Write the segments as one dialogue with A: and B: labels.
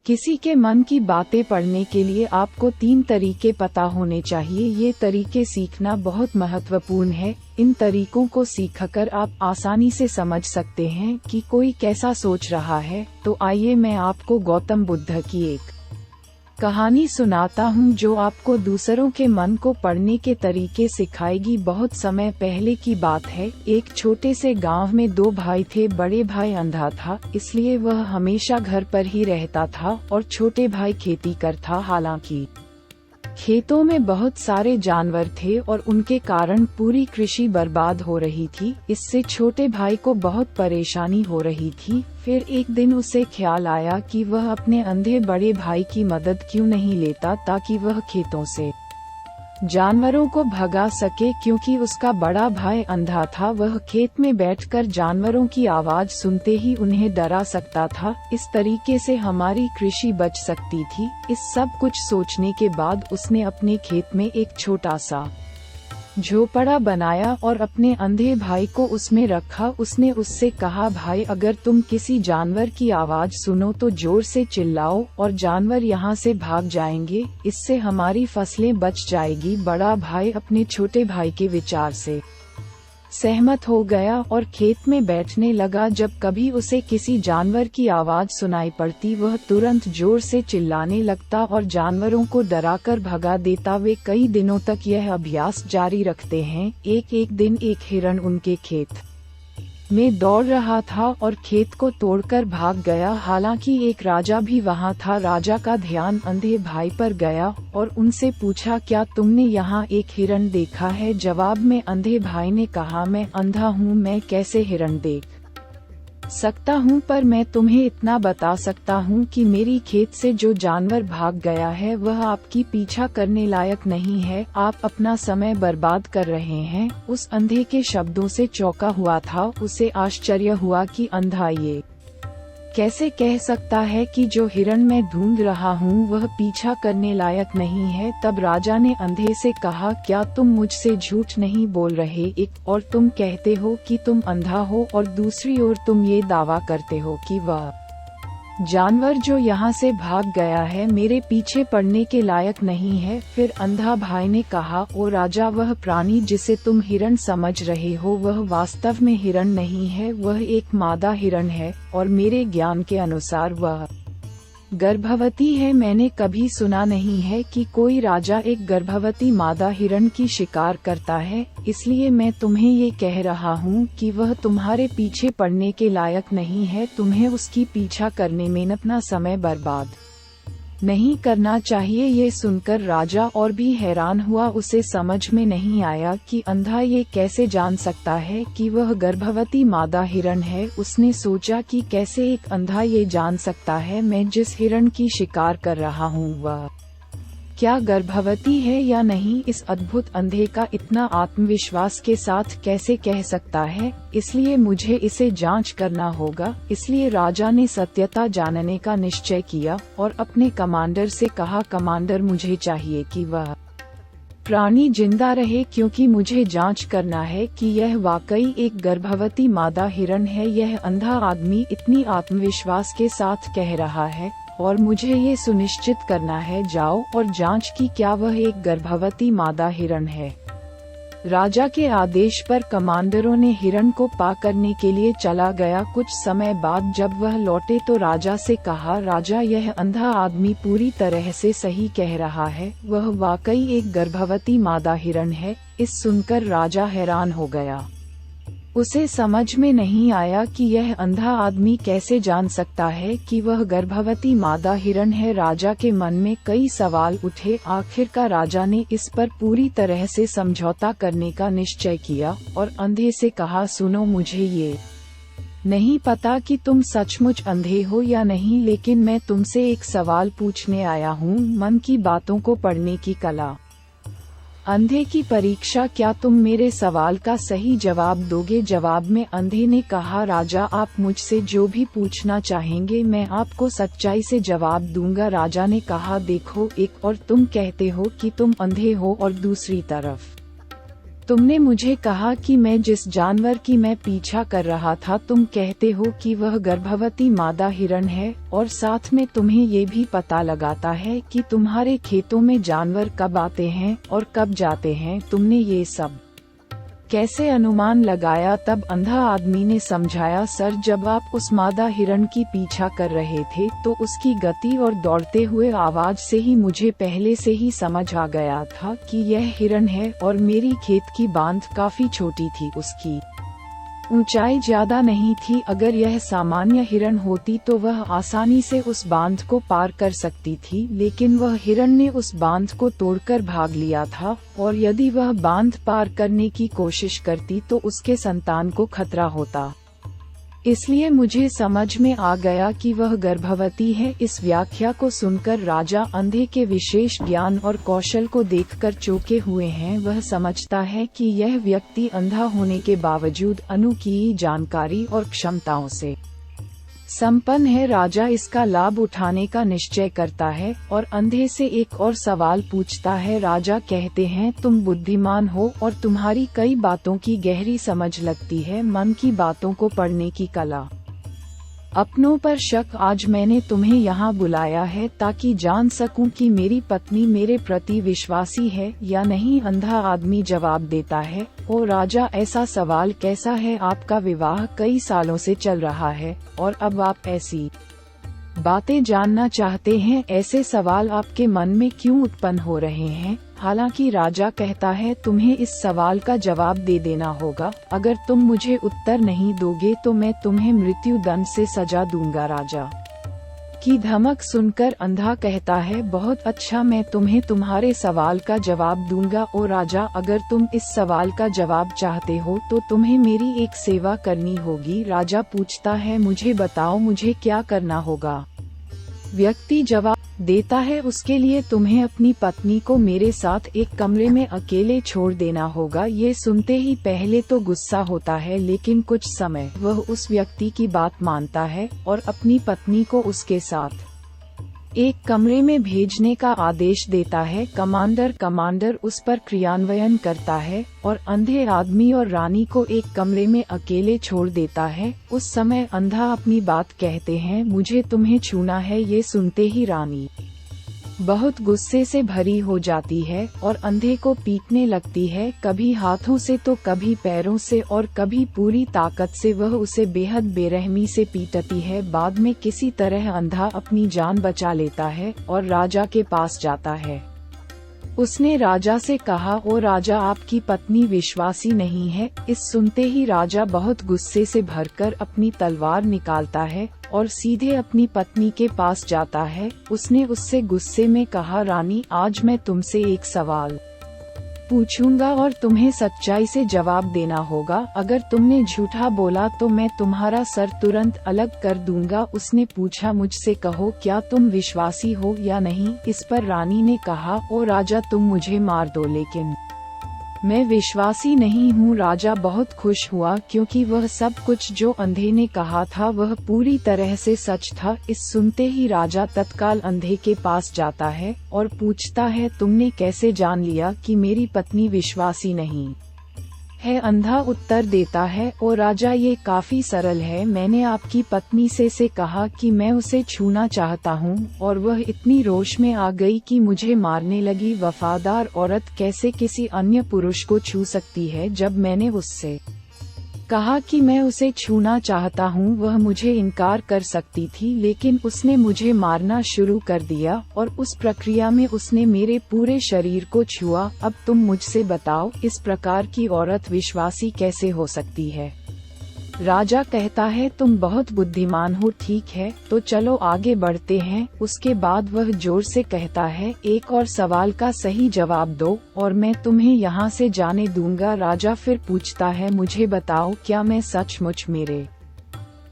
A: किसी के मन की बातें पढ़ने के लिए आपको 3 तरीके पता होने चाहिए। ये तरीके सीखना बहुत महत्वपूर्ण है। इन तरीकों को सीखकर आप आसानी से समझ सकते हैं कि कोई कैसा सोच रहा है। तो आइए मैं आपको गौतम बुद्ध की एक कहानी सुनाता हूँ जो आपको दूसरों के मन को पढ़ने के तरीके सिखाएगी। बहुत समय पहले की बात है। एक छोटे से गांव में 2 भाई थे। बड़े भाई अंधा था, इसलिए वह हमेशा घर पर ही रहता था और छोटे भाई खेती करता। हालांकि खेतों में बहुत सारे जानवर थे और उनके कारण पूरी कृषि बर्बाद हो रही थी। इससे छोटे भाई को बहुत परेशानी हो रही थी। फिर एक दिन उसे ख्याल आया कि वह अपने अंधे बड़े भाई की मदद क्यों नहीं लेता ताकि वह खेतों से जानवरों को भगा सके। क्योंकि उसका बड़ा भाई अंधा था, वह खेत में बैठकर जानवरों की आवाज सुनते ही उन्हें डरा सकता था। इस तरीके से हमारी कृषि बच सकती थी। इस सब कुछ सोचने के बाद उसने अपने खेत में एक छोटा सा झोपड़ा बनाया और अपने अंधे भाई को उसमें रखा। उसने उससे कहा, भाई अगर तुम किसी जानवर की आवाज सुनो तो जोर से चिल्लाओ और जानवर यहाँ से भाग जाएंगे। इससे हमारी फसलें बच जाएगी। बड़ा भाई अपने छोटे भाई के विचार से सहमत हो गया और खेत में बैठने लगा। जब कभी उसे किसी जानवर की आवाज सुनाई पड़ती, वह तुरंत जोर से चिल्लाने लगता और जानवरों को डराकर भगा देता। वे कई दिनों तक यह अभ्यास जारी रखते हैं। एक दिन एक हिरण उनके खेत में दौड़ रहा था और खेत को तोड़कर भाग गया। हालांकि एक राजा भी वहां था। राजा का ध्यान अंधे भाई पर गया और उनसे पूछा, क्या तुमने यहाँ एक हिरण देखा है? जवाब में अंधे भाई ने कहा, मैं अंधा हूँ, मैं कैसे हिरण देख सकता हूँ, पर मैं तुम्हें इतना बता सकता हूँ कि मेरी खेत से जो जानवर भाग गया है वह आपकी पीछा करने लायक नहीं है। आप अपना समय बर्बाद कर रहे हैं। उस अंधे के शब्दों से चौंका हुआ था। उसे आश्चर्य हुआ कि अंधा ये कैसे कह सकता है कि जो हिरण मैं ढूंढ रहा हूँ वह पीछा करने लायक नहीं है। तब राजा ने अंधे से कहा, क्या तुम मुझसे झूठ नहीं बोल रहे? एक और तुम कहते हो कि तुम अंधा हो और दूसरी ओर तुम ये दावा करते हो कि वह जानवर जो यहाँ से भाग गया है मेरे पीछे पड़ने के लायक नहीं है। फिर अंधा भाई ने कहा, ओ राजा, वह प्राणी जिसे तुम हिरण समझ रहे हो वह वास्तव में हिरण नहीं है, वह एक मादा हिरण है और मेरे ज्ञान के अनुसार वह गर्भवती है। मैंने कभी सुना नहीं है कि कोई राजा एक गर्भवती मादा हिरण की शिकार करता है। इसलिए मैं तुम्हें ये कह रहा हूँ कि वह तुम्हारे पीछे पड़ने के लायक नहीं है। तुम्हें उसकी पीछा करने में अपना समय बर्बाद नहीं करना चाहिए। ये सुनकर राजा और भी हैरान हुआ। उसे समझ में नहीं आया कि अंधा ये कैसे जान सकता है कि वह गर्भवती मादा हिरण है। उसने सोचा कि कैसे एक अंधा ये जान सकता है मैं जिस हिरण की शिकार कर रहा हूँ वह क्या गर्भवती है या नहीं। इस अद्भुत अंधे का इतना आत्मविश्वास के साथ कैसे कह सकता है? इसलिए मुझे इसे जांच करना होगा। इसलिए राजा ने सत्यता जानने का निश्चय किया और अपने कमांडर से कहा, कमांडर, मुझे चाहिए कि वह प्राणी जिंदा रहे, क्योंकि मुझे जांच करना है कि यह वाकई एक गर्भवती मादा हिरण है। यह अंधा आदमी इतनी आत्मविश्वास के साथ कह रहा है और मुझे ये सुनिश्चित करना है। जाओ और जांच की क्या वह एक गर्भवती मादा हिरण है। राजा के आदेश पर कमांडरों ने हिरण को पा करने के लिए चला गया। कुछ समय बाद जब वह लौटे तो राजा से कहा, राजा, यह अंधा आदमी पूरी तरह से सही कह रहा है, वह वाकई एक गर्भवती मादा हिरण है। इस सुनकर राजा हैरान हो गया। उसे समझ में नहीं आया कि यह अंधा आदमी कैसे जान सकता है कि वह गर्भवती मादा हिरण है। राजा के मन में कई सवाल उठे। आखिरकार राजा ने इस पर पूरी तरह से समझौता करने का निश्चय किया और अंधे से कहा, सुनो, मुझे ये नहीं पता कि तुम सचमुच अंधे हो या नहीं, लेकिन मैं तुमसे एक सवाल पूछने आया हूँ, मन की बातों को पढ़ने की कला अंधे की परीक्षा। क्या तुम मेरे सवाल का सही जवाब दोगे? जवाब में अंधे ने कहा, राजा, आप मुझसे जो भी पूछना चाहेंगे मैं आपको सच्चाई से जवाब दूंगा। राजा ने कहा, देखो, एक और तुम कहते हो कि तुम अंधे हो और दूसरी तरफ तुमने मुझे कहा कि मैं जिस जानवर की मैं पीछा कर रहा था, तुम कहते हो कि वह गर्भवती मादा हिरण है, और साथ में तुम्हें ये भी पता लगाता है कि तुम्हारे खेतों में जानवर कब आते हैं और कब जाते हैं। तुमने ये सब कैसे अनुमान लगाया? तब अंधा आदमी ने समझाया, सर, जब आप उस मादा हिरण की पीछा कर रहे थे तो उसकी गति और दौड़ते हुए आवाज से ही मुझे पहले से ही समझ आ गया था कि यह हिरण है, और मेरी खेत की बांध काफी छोटी थी, उसकी ऊंचाई ज्यादा नहीं थी। अगर यह सामान्य हिरण होती तो वह आसानी से उस बांध को पार कर सकती थी, लेकिन वह हिरण ने उस बांध को तोड़कर भाग लिया था, और यदि वह बांध पार करने की कोशिश करती तो उसके संतान को खतरा होता। इसलिए मुझे समझ में आ गया कि वह गर्भवती है। इस व्याख्या को सुनकर राजा अंधे के विशेष ज्ञान और कौशल को देखकर चौंके हुए हैं। वह समझता है कि यह व्यक्ति अंधा होने के बावजूद अनूठी जानकारी और क्षमताओं से संपन्न है। राजा इसका लाभ उठाने का निश्चय करता है और अंधे से एक और सवाल पूछता है। राजा कहते हैं, तुम बुद्धिमान हो और तुम्हारी कई बातों की गहरी समझ लगती है, मन की बातों को पढ़ने की कला। अपनों पर शक। आज मैंने तुम्हें यहाँ बुलाया है ताकि जान सकूं कि मेरी पत्नी मेरे प्रति विश्वासी है या नहीं। अंधा आदमी जवाब देता है, ओ राजा, ऐसा सवाल कैसा है? आपका विवाह कई सालों से चल रहा है और अब आप ऐसी बातें जानना चाहते हैं। ऐसे सवाल आपके मन में क्यों उत्पन्न हो रहे हैं? हालांकि राजा कहता है, तुम्हें इस सवाल का जवाब दे देना होगा। अगर तुम मुझे उत्तर नहीं दोगे तो मैं तुम्हें मृत्यु दंड से सजा दूंगा। राजा की धमक सुनकर अंधा कहता है, बहुत अच्छा, मैं तुम्हें तुम्हारे सवाल का जवाब दूंगा। ओ राजा, अगर तुम इस सवाल का जवाब चाहते हो तो तुम्हें मेरी एक सेवा करनी होगी। राजा पूछता है, मुझे बताओ, मुझे क्या करना होगा? व्यक्ति जवाब देता है, उसके लिए तुम्हें अपनी पत्नी को मेरे साथ एक कमरे में अकेले छोड़ देना होगा। ये सुनते ही पहले तो गुस्सा होता है, लेकिन कुछ समय वह उस व्यक्ति की बात मानता है और अपनी पत्नी को उसके साथ एक कमरे में भेजने का आदेश देता है। कमांडर उस पर क्रियान्वयन करता है और अंधे आदमी और रानी को एक कमरे में अकेले छोड़ देता है। उस समय अंधा अपनी बात कहते हैं, मुझे तुम्हें छूना है। ये सुनते ही रानी बहुत गुस्से से भरी हो जाती है और अंधे को पीटने लगती है, कभी हाथों से तो कभी पैरों से और कभी पूरी ताकत से वह उसे बेहद बेरहमी से पीटती है। बाद में किसी तरह अंधा अपनी जान बचा लेता है और राजा के पास जाता है। उसने राजा से कहा, ओ राजा, आपकी पत्नी विश्वासी नहीं है। इस सुनते ही राजा बहुत गुस्से से भरकर अपनी तलवार निकालता है और सीधे अपनी पत्नी के पास जाता है। उसने उससे गुस्से में कहा, रानी, आज मैं तुमसे एक सवाल पूछूंगा और तुम्हें सच्चाई से जवाब देना होगा। अगर तुमने झूठा बोला तो मैं तुम्हारा सर तुरंत अलग कर दूंगा। उसने पूछा, मुझसे कहो, क्या तुम विश्वासी हो या नहीं? इस पर रानी ने कहा, ओ राजा, तुम मुझे मार दो, लेकिन मैं विश्वासी नहीं हूँ। राजा बहुत खुश हुआ क्योंकि वह सब कुछ जो अंधे ने कहा था वह पूरी तरह से सच था। इस सुनते ही राजा तत्काल अंधे के पास जाता है और पूछता है, तुमने कैसे जान लिया कि मेरी पत्नी विश्वासी नहीं है? अंधा उत्तर देता है, ओ राजा, ये काफी सरल है। मैंने आपकी पत्नी से कहा कि मैं उसे छूना चाहता हूँ और वह इतनी रोष में आ गई कि मुझे मारने लगी। वफादार औरत कैसे किसी अन्य पुरुष को छू सकती है? जब मैंने उससे कहा कि मैं उसे छूना चाहता हूँ, वह मुझे इनकार कर सकती थी, लेकिन उसने मुझे मारना शुरू कर दिया और उस प्रक्रिया में उसने मेरे पूरे शरीर को छुआ। अब तुम मुझसे बताओ, इस प्रकार की औरत विश्वासी कैसे हो सकती है? राजा कहता है, तुम बहुत बुद्धिमान हो। ठीक है, तो चलो आगे बढ़ते हैं। उसके बाद वह जोर से कहता है, एक और सवाल का सही जवाब दो और मैं तुम्हें यहाँ से जाने दूंगा। राजा फिर पूछता है, मुझे बताओ, क्या मैं सचमुच मेरे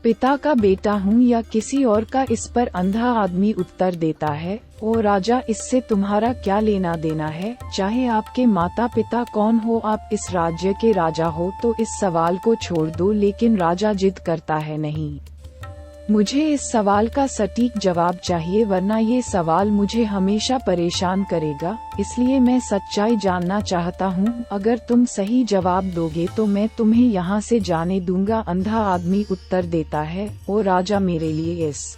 A: पिता का बेटा हूँ या किसी और का? इस पर अंधा आदमी उत्तर देता है, ओ राजा, इससे तुम्हारा क्या लेना देना है? चाहे आपके माता पिता कौन हो, आप इस राज्य के राजा हो, तो इस सवाल को छोड़ दो। लेकिन राजा जिद करता है, नहीं, मुझे इस सवाल का सटीक जवाब चाहिए, वरना ये सवाल मुझे हमेशा परेशान करेगा। इसलिए मैं सच्चाई जानना चाहता हूँ। अगर तुम सही जवाब दोगे तो मैं तुम्हें यहाँ से जाने दूंगा। अंधा आदमी उत्तर देता है, ओ राजा, मेरे लिए इस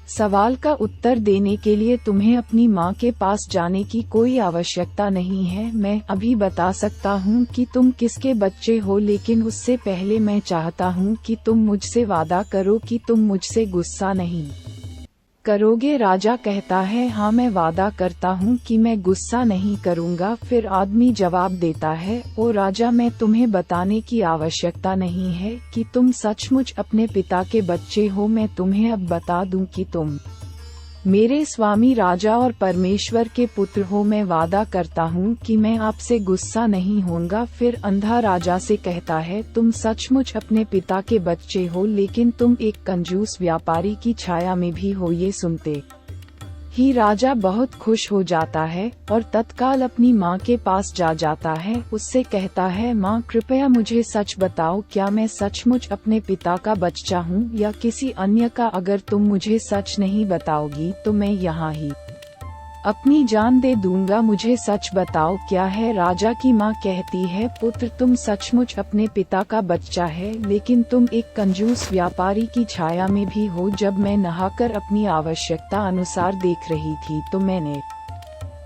A: सवाल का उत्तर देने के लिए तुम्हें अपनी माँ के पास जाने की कोई आवश्यकता नहीं है। मैं अभी बता सकता हूँ कि तुम किसके बच्चे हो, लेकिन उससे पहले मैं चाहता हूँ कि तुम मुझसे वादा करो कि तुम मुझसे गुस्सा नहीं करोगे। राजा कहता है, हाँ, मैं वादा करता हूँ कि मैं गुस्सा नहीं करूँगा। फिर आदमी जवाब देता है, ओ राजा, मैं तुम्हें बताने की आवश्यकता नहीं है कि तुम सचमुच अपने पिता के बच्चे हो। मैं तुम्हें अब बता दूं कि तुम मेरे स्वामी राजा और परमेश्वर के पुत्र हो। मैं वादा करता हूँ कि मैं आपसे गुस्सा नहीं होऊंगा। फिर अंधा राजा से कहता है, तुम सचमुच अपने पिता के बच्चे हो, लेकिन तुम एक कंजूस व्यापारी की छाया में भी हो। ये सुनते ही राजा बहुत खुश हो जाता है और तत्काल अपनी माँ के पास जाता है। उससे कहता है, माँ, कृपया मुझे सच बताओ, क्या मैं सचमुच अपने पिता का बच्चा हूँ या किसी अन्य का? अगर तुम मुझे सच नहीं बताओगी तो मैं यहाँ ही अपनी जान दे दूंगा। मुझे सच बताओ, क्या है? राजा की माँ कहती है, पुत्र, तुम सचमुच अपने पिता का बच्चा है, लेकिन तुम एक कंजूस व्यापारी की छाया में भी हो। जब मैं नहाकर अपनी आवश्यकता अनुसार देख रही थी तो मैंने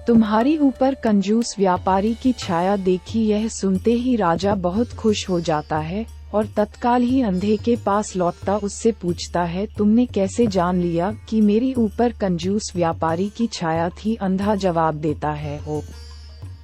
A: तुम्हारी ऊपर कंजूस व्यापारी की छाया देखी। यह सुनते ही राजा बहुत खुश हो जाता है और तत्काल ही अंधे के पास लौटता उससे पूछता है, तुमने कैसे जान लिया कि मेरी ऊपर कंजूस व्यापारी की छाया थी? अंधा जवाब देता है, ओ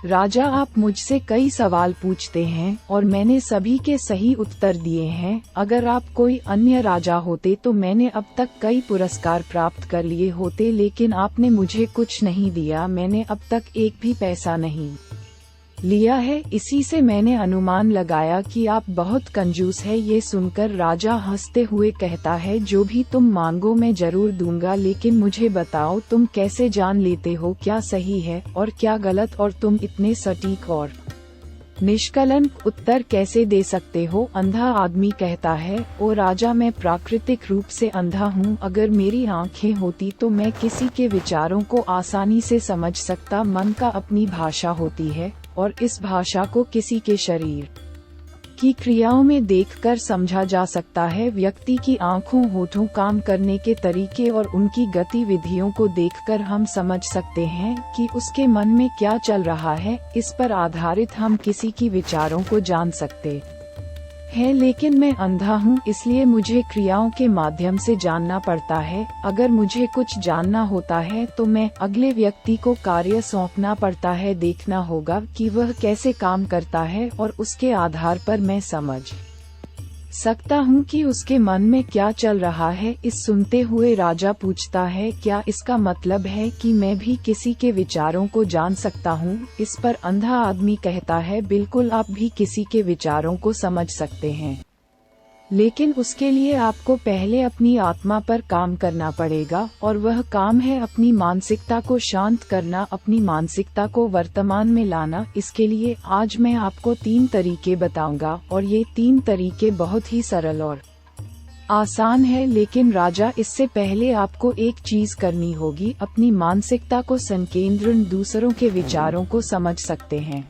A: राजा, आप मुझसे कई सवाल पूछते हैं और मैंने सभी के सही उत्तर दिए हैं। अगर आप कोई अन्य राजा होते तो मैंने अब तक कई पुरस्कार प्राप्त कर लिए होते, लेकिन आपने मुझे कुछ नहीं दिया। मैंने अब तक एक भी पैसा नहीं लिया है, इसी से मैंने अनुमान लगाया कि आप बहुत कंजूस है। ये सुनकर राजा हंसते हुए कहता है, जो भी तुम मांगो मैं जरूर दूंगा, लेकिन मुझे बताओ, तुम कैसे जान लेते हो क्या सही है और क्या गलत, और तुम इतने सटीक और निष्कलंक उत्तर कैसे दे सकते हो? अंधा आदमी कहता है, ओ राजा, मैं प्राकृतिक रूप से अंधा हूँ। अगर मेरी आँखें होती तो मैं किसी के विचारों को आसानी से समझ सकता। मन का अपनी भाषा होती है और इस भाषा को किसी के शरीर की क्रियाओं में देखकर समझा जा सकता है। व्यक्ति की आँखों, होठों, काम करने के तरीके और उनकी गतिविधियों को देखकर हम समझ सकते हैं कि उसके मन में क्या चल रहा है। इस पर आधारित हम किसी की विचारों को जान सकते है, लेकिन मैं अंधा हूँ, इसलिए मुझे क्रियाओं के माध्यम से जानना पड़ता है। अगर मुझे कुछ जानना होता है तो मैं अगले व्यक्ति को कार्य सौंपना पड़ता है। देखना होगा कि वह कैसे काम करता है और उसके आधार पर मैं समझ सकता हूँ कि उसके मन में क्या चल रहा है। इस सुनते हुए राजा पूछता है, क्या इसका मतलब है कि मैं भी किसी के विचारों को जान सकता हूँ? इस पर अंधा आदमी कहता है, बिल्कुल, आप भी किसी के विचारों को समझ सकते हैं, लेकिन उसके लिए आपको पहले अपनी आत्मा पर काम करना पड़ेगा, और वह काम है अपनी मानसिकता को शांत करना, अपनी मानसिकता को वर्तमान में लाना। इसके लिए आज मैं आपको 3 तरीके बताऊंगा, और ये 3 तरीके बहुत ही सरल और आसान है। लेकिन राजा, इससे पहले आपको एक चीज करनी होगी, अपनी मानसिकता को संकेंद्रण, दूसरों के विचारों को समझ सकते हैं।